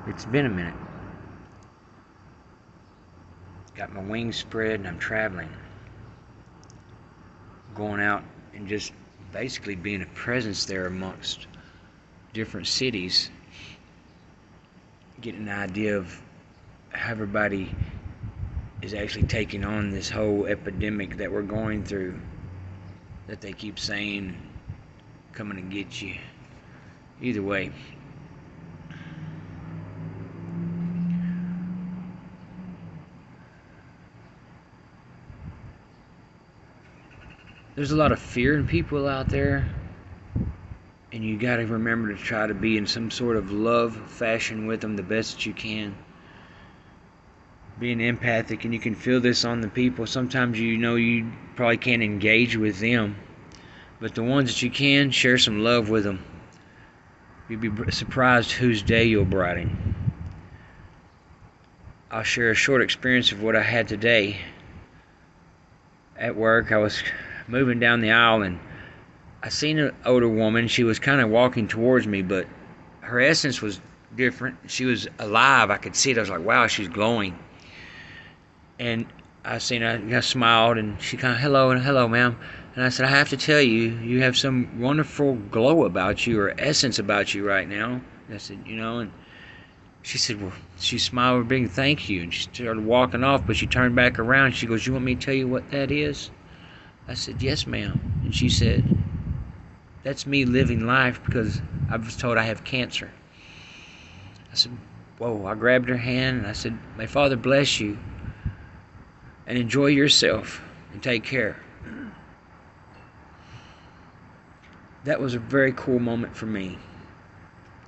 It's been a minute. Got my wings spread and I'm traveling. Going out and just basically being a presence there amongst different cities. Getting an idea of how everybody is actually taking on this whole epidemic that we're going through. That they keep saying, coming to get you. Either way. There's a lot of fear in people out there, and you got to remember to try to be in some sort of love fashion with them the best that you can. Being empathic, and you can feel this on the people. Sometimes you probably can't engage with them, but the ones that you can, share some love with them. You'd be surprised whose day you'll brighten. I'll share a short experience of what I had today. At work, I was moving down the aisle and I seen an older woman. She was kind of walking towards me, but her essence was different. She was alive. I could see it. I was like, wow, she's glowing. And I smiled, and she kind of, hello, ma'am. And I said, I have to tell you, you have some wonderful glow about you, or essence about you right now. And I said, and she said, well, she smiled with a big thank you, and she started walking off, but she turned back around. She goes, you want me to tell you what that is? I said, yes, ma'am. And she said, that's me living life because I was told I have cancer. I said, whoa. I grabbed her hand and I said, may Father bless you and enjoy yourself and take care. That was a very cool moment for me.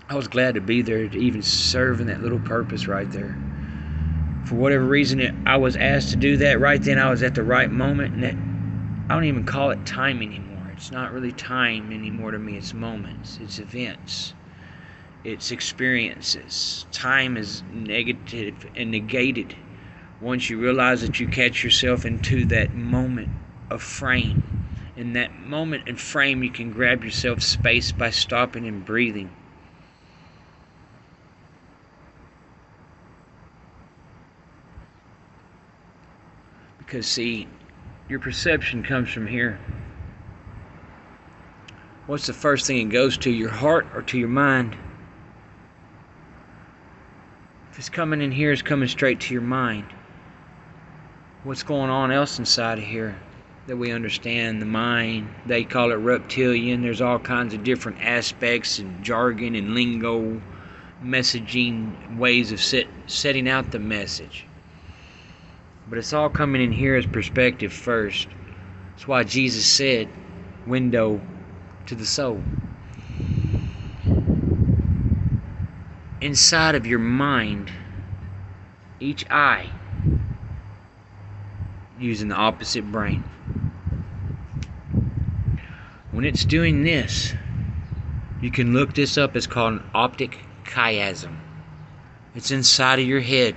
I was glad to be there to even serve in that little purpose right there. For whatever reason, I was asked to do that right then. I was at the right moment, and I don't even call it time anymore. It's not really time anymore to me. It's moments. It's events. It's experiences. Time is negative and negated once you realize that you catch yourself into that moment of frame. In that moment and frame, you can grab yourself space by stopping and breathing. Because, see, your perception comes from here. What's the first thing it goes to, your heart or to your mind? If it's coming in here, it's coming straight to your mind. What's going on else inside of here that we understand? The mind, they call it reptilian. There's all kinds of different aspects and jargon and lingo, messaging, ways of setting out the message. But it's all coming in here as perspective first. That's why Jesus said, window to the soul. Inside of your mind, each eye using the opposite brain. When it's doing this, you can look this up. It's called an optic chiasm. It's inside of your head.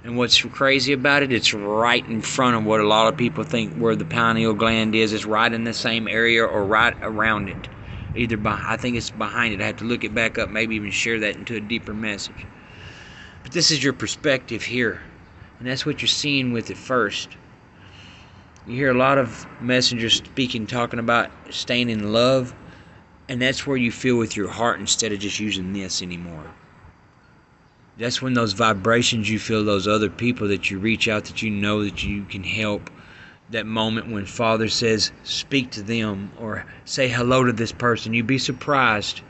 And what's crazy about it, it's right in front of what a lot of people think where the pineal gland is. It's right in the same area or right around it. I think it's behind it. I have to look it back up, maybe even share that into a deeper message. But this is your perspective here. And that's what you're seeing with it first. You hear a lot of messengers speaking, talking about staying in love. And that's where you feel with your heart instead of just using this anymore. That's when those vibrations you feel, those other people that you reach out, that you know that you can help. That moment when Father says, speak to them or say hello to this person. You'd be surprised.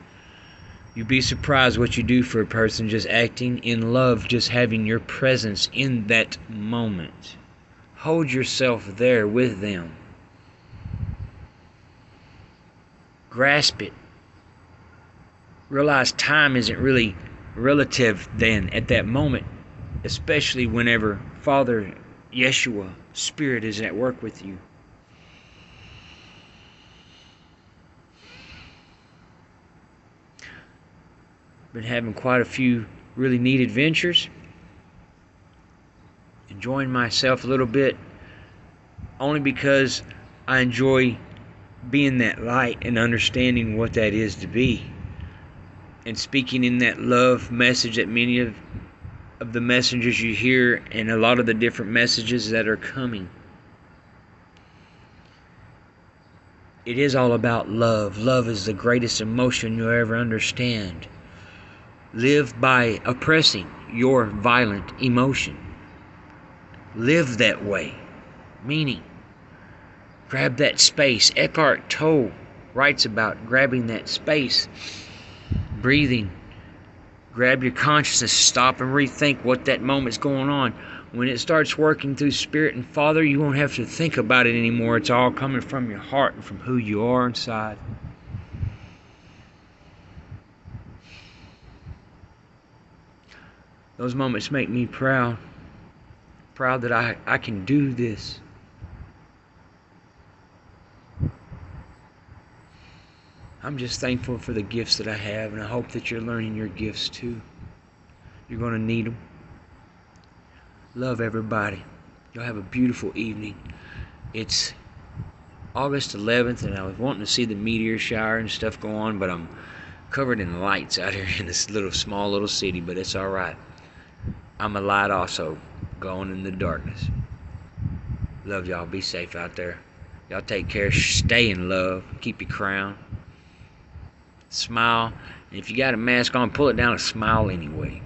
You'd be surprised what you do for a person just acting in love, just having your presence in that moment. Hold yourself there with them. Grasp it. Realize time isn't really relative then at that moment, especially whenever Father Yeshua Spirit is at work with you. Been having quite a few really neat adventures, enjoying myself a little bit, only because I enjoy being that light and understanding what that is to be. and speaking in that love message that many of the messengers you hear, and a lot of the different messages that are coming. It is all about love. Love is the greatest emotion you'll ever understand. Live by oppressing your violent emotion. Live that way. Meaning, grab that space. Eckhart Tolle writes about grabbing that space. Breathing. Grab your consciousness. Stop and rethink what that moment's going on. When it starts working through Spirit and Father, you won't have to think about it anymore. It's all coming from your heart and from who you are inside. Those moments make me proud. Proud that I can do this. I'm just thankful for the gifts that I have, and I hope that you're learning your gifts too. You're going to need them. Love everybody. You'll have a beautiful evening. It's August 11th, and I was wanting to see the meteor shower and stuff go on, but I'm covered in lights out here in this small little city, but it's alright. I'm a light also, going in the darkness. Love y'all. Be safe out there. Y'all take care. Stay in love. Keep your crown. Smile. And if you got a mask on, pull it down and smile anyway.